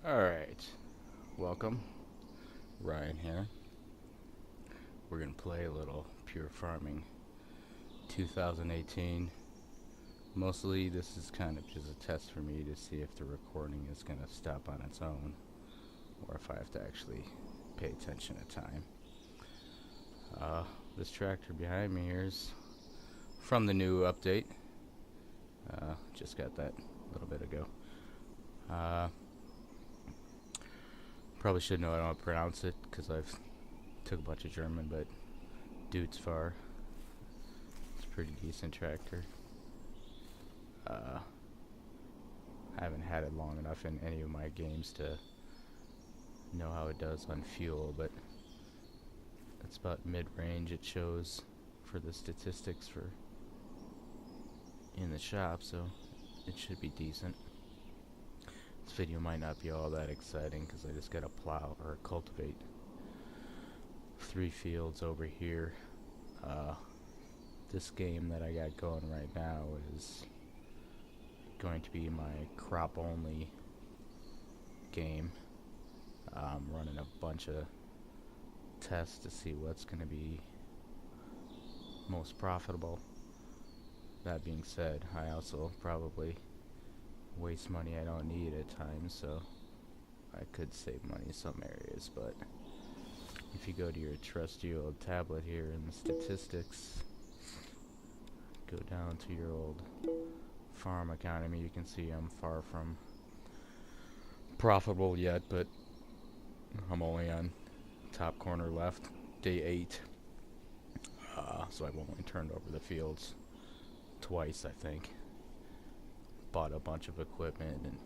Alright, welcome. Ryan here. We're going to play a little Pure Farming 2018. Mostly this is kind of just a test for me to see if the recording is going to stop on its own or if I have to actually pay attention at time. This tractor behind me here is from the new update. Just got that a little bit ago. Probably should know how to pronounce it because I've took a bunch of German, but Dude's Far. It's a pretty decent tractor. I haven't had it long enough in any of my games to know how it does on fuel, but it's about mid-range it shows for the statistics for in the shop, so it should be decent. This video might not be all that exciting because I just gotta plow or cultivate 3 fields over here. This game that I got going right now is going to be my crop only game. I'm running a bunch of tests to see what's going to be most profitable. That being said, I also probably waste money I don't need at times, so I could save money in some areas. But if you go to your trusty old tablet here in the statistics, go down to your old farm economy, you can see I'm far from profitable yet, but I'm only on top corner left, day 8. So I've only turned over the fields twice, I think. Bought a bunch of equipment and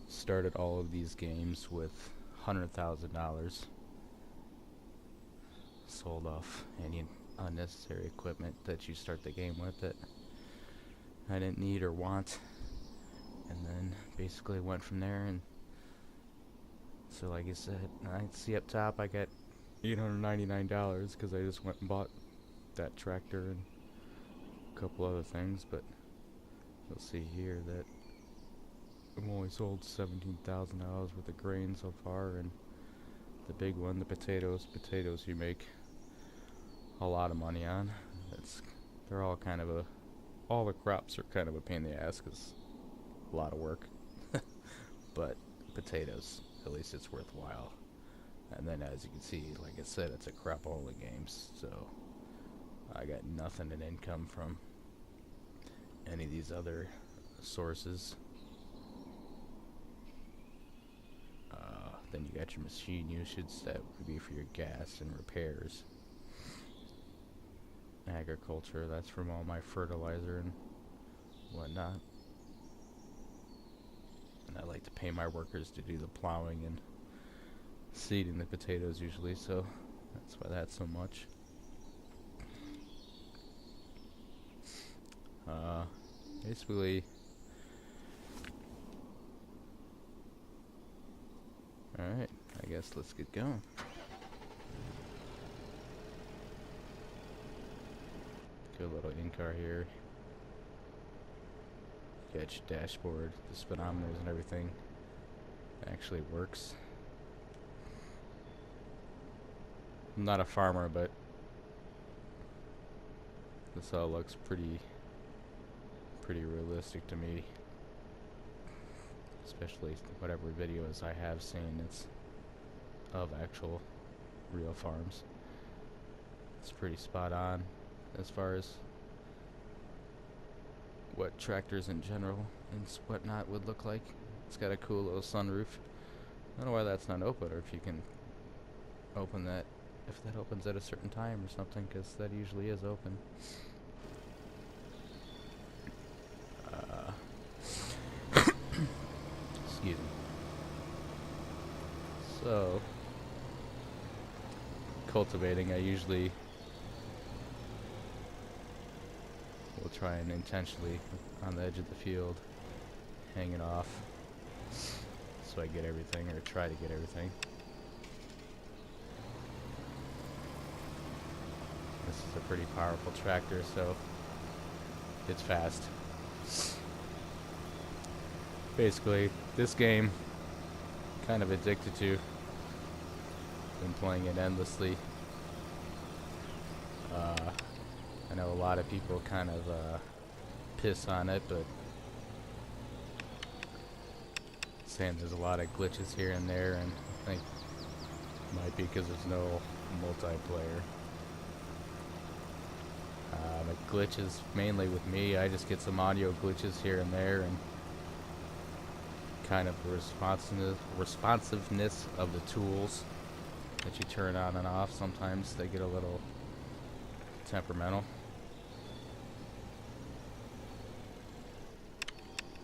started all of these games with $100,000. Sold off any unnecessary equipment that you start the game with that I didn't need or want, and then basically went from there. And so like I said, I see up top I got $899 because I just went and bought that tractor and a couple other things, but you'll see here that I've only sold $17,000 worth of grain so far, and the big one, the potatoes you make a lot of money on. They're all kind of all the crops are kind of a pain in the ass because a lot of work, but potatoes, at least it's worthwhile. And then as you can see, like I said, it's a crop only game, so I got nothing in income from any of these other sources. Then you got your machine usage, that would be for your gas and repairs. Agriculture, that's from all my fertilizer and whatnot. And I like to pay my workers to do the plowing and seeding the potatoes usually, so that's why that's so much. Basically, alright, I guess let's get going. Good little in-car here. You got your dashboard, the speedometers and everything. It actually works. I'm not a farmer, but this all looks pretty realistic to me. Especially whatever videos I have seen, it's of actual real farms. It's pretty spot on as far as what tractors in general and whatnot would look like. It's got a cool little sunroof. I don't know why that's not open, or if you can open that, if that opens at a certain time or something, because that usually is open. Excuse me. So, cultivating, I usually will try and intentionally on the edge of the field hang it off so I get everything, or try to get everything. This is a pretty powerful tractor, so it's fast. basically, this game, kind of addicted to. Been playing it endlessly. I know a lot of people kind of piss on it, but saying there's a lot of glitches here and there, and I think it might be because there's no multiplayer. The glitches mainly with me, I just get some audio glitches here and there, and kind of the responsiveness of the tools that you turn on and off. Sometimes they get a little temperamental.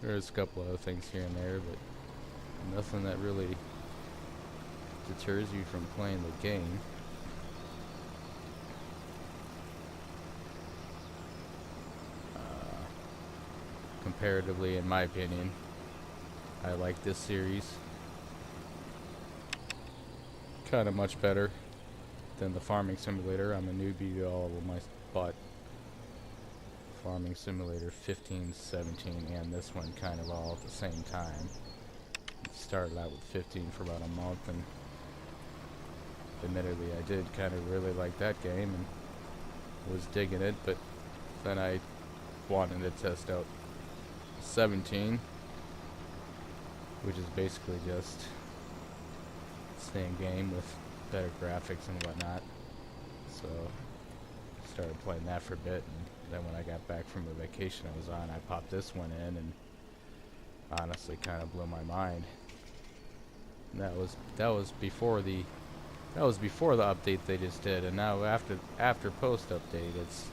There's a couple other things here and there, but nothing that really deters you from playing the game. Comparatively, in my opinion, I like this series kind of much better than the Farming Simulator. I'm a newbie to all of them. I bought Farming Simulator 15, 17, and this one kind of all at the same time. Started out with 15 for about a month, and admittedly I did kind of really like that game and was digging it, but then I wanted to test out 17, which is basically just the same game with better graphics and whatnot. So started playing that for a bit, and then when I got back from the vacation I was on, I popped this one in, and honestly kind of blew my mind. And that was before the update they just did, and now after post update it's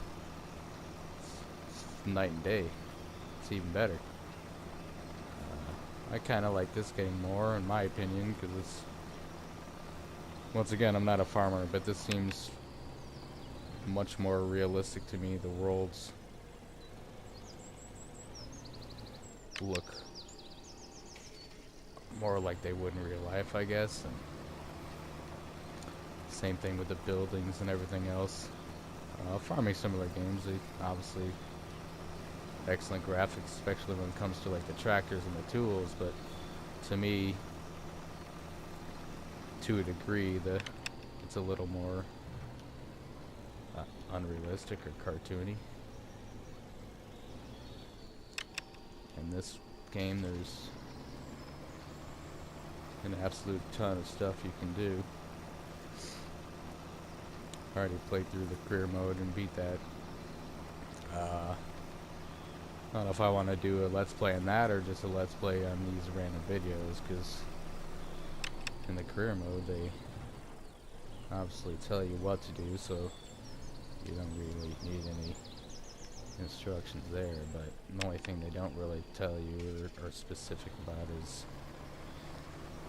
night and day. It's even better. I kind of like this game more, in my opinion, because it's, once again, I'm not a farmer, but this seems much more realistic to me. The worlds look more like they would in real life, I guess, and same thing with the buildings and everything else. Farming similar games, they obviously excellent graphics, especially when it comes to like the tractors and the tools, but to me, to a degree, it's a little more unrealistic or cartoony. In this game, there's an absolute ton of stuff you can do. I already played through the career mode and beat that. I don't know if I want to do a let's play on that or just a let's play on these random videos, because in the career mode they obviously tell you what to do, so you don't really need any instructions there. But the only thing they don't really tell you or are specific about is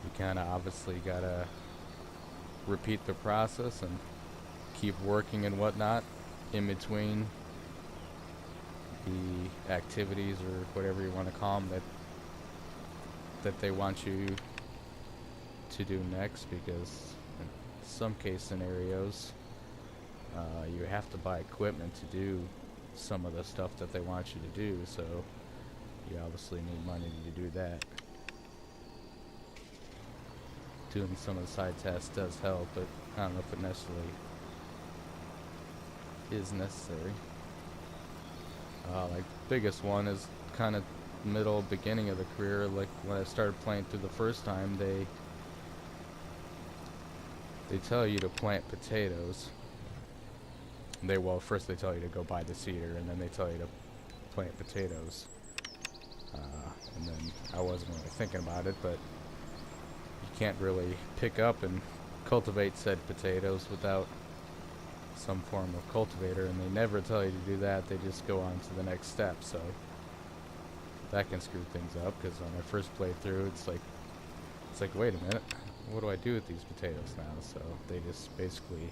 you kind of obviously gotta repeat the process and keep working and whatnot in between the activities or whatever you want to call them that they want you to do next, because in some case scenarios you have to buy equipment to do some of the stuff that they want you to do, so you obviously need money to do that. Doing some of the side tasks does help, but I don't know if it necessarily is necessary. Like biggest one is kind of middle beginning of the career. Like when I started playing through the first time, they tell you to plant potatoes. First they tell you to go buy the seeder, and then they tell you to plant potatoes. And then I wasn't really thinking about it, but you can't really pick up and cultivate said potatoes without some form of cultivator, and they never tell you to do that. They just go on to the next step, so that can screw things up, because on my first playthrough it's like wait a minute, what do I do with these potatoes now? So they just basically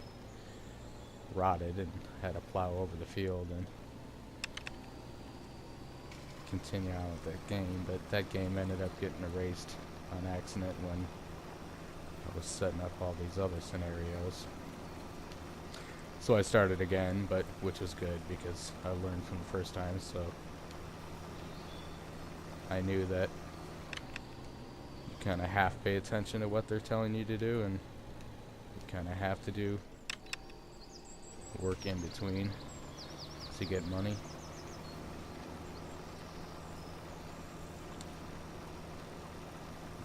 rotted and had to plow over the field and continue on with that game. But that game ended up getting erased on accident when I was setting up all these other scenarios. So I started again, but which was good because I learned from the first time, so I knew that kind of half pay attention to what they're telling you to do, and you kind of have to do work in between to get money.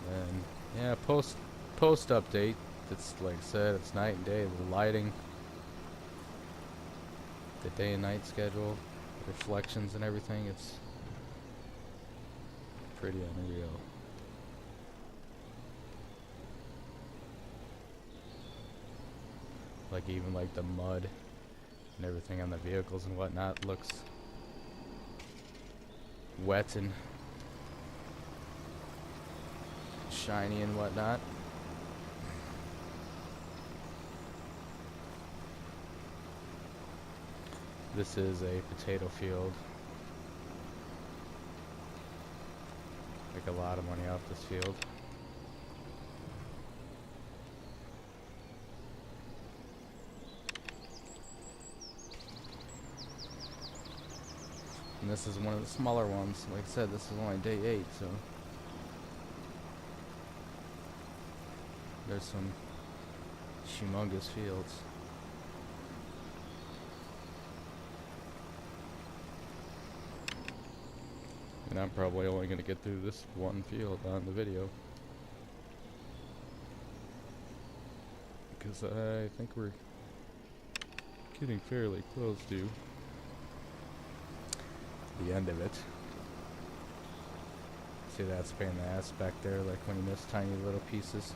And yeah, post update. It's like I said, it's night and day. The lighting, the day and night schedule, reflections and everything. It's pretty unreal. Like even like the mud and everything on the vehicles and whatnot looks wet and shiny and whatnot. This is a potato field. Make a lot of money off this field. And this is one of the smaller ones. Like I said, this is only day 8, so there's some humongous fields. And I'm probably only going to get through this one field on the video, because I think we're getting fairly close to the end of it. See, that's a pain in the ass back there, like when you miss tiny little pieces.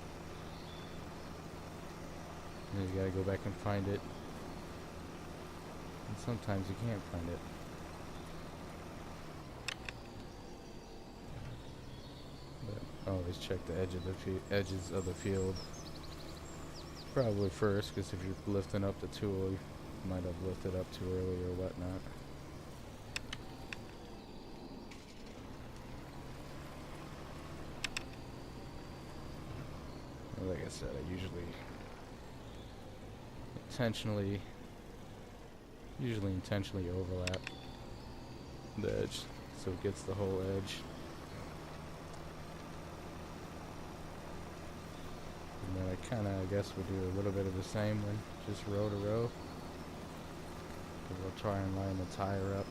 And you gotta go back and find it. And sometimes you can't find it. But always check the edges of the field. Probably first, because if you're lifting up the tool, you might have lifted up too early or whatnot. Like I said, I usually intentionally overlap the edge so it gets the whole edge. And then I kinda, I guess, would do a little bit of the same one, just row to row. Because we'll try and line the tire up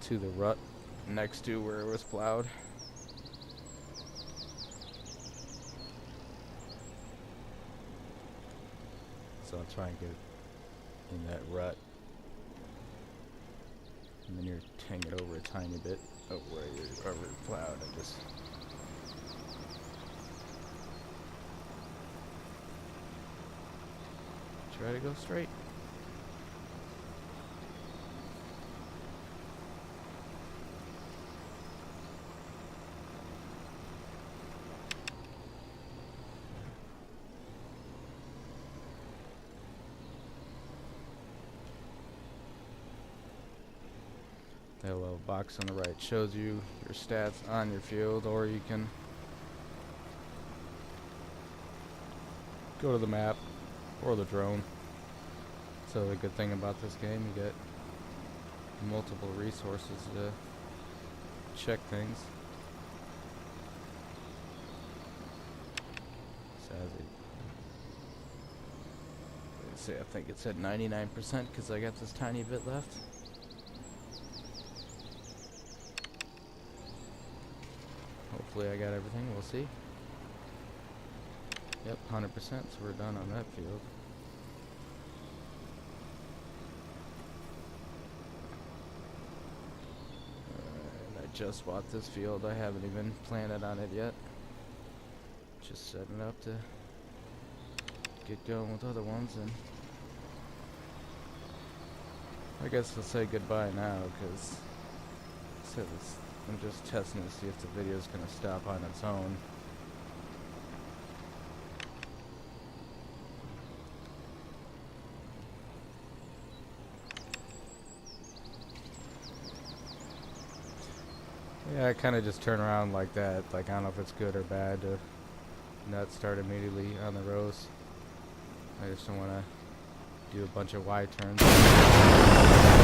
to the rut next to where it was plowed. So I'll try and get in that rut, and then you're hang it over a tiny bit of where you're already plowed, and just try to go straight. That little box on the right shows you your stats on your field, or you can go to the map or the drone. So the good thing about this game, you get multiple resources to check things. So as I think it's at 99% because I got this tiny bit left. Hopefully I got everything, we'll see. Yep, 100%, so we're done on that field. And I just bought this field, I haven't even planted on it yet. Just setting up to get going with other ones, and I guess we'll say goodbye now, because I'm just testing to see if the video is going to stop on its own. Yeah, I kind of just turn around like that. Like, I don't know if it's good or bad to not start immediately on the rows. I just don't want to do a bunch of Y turns.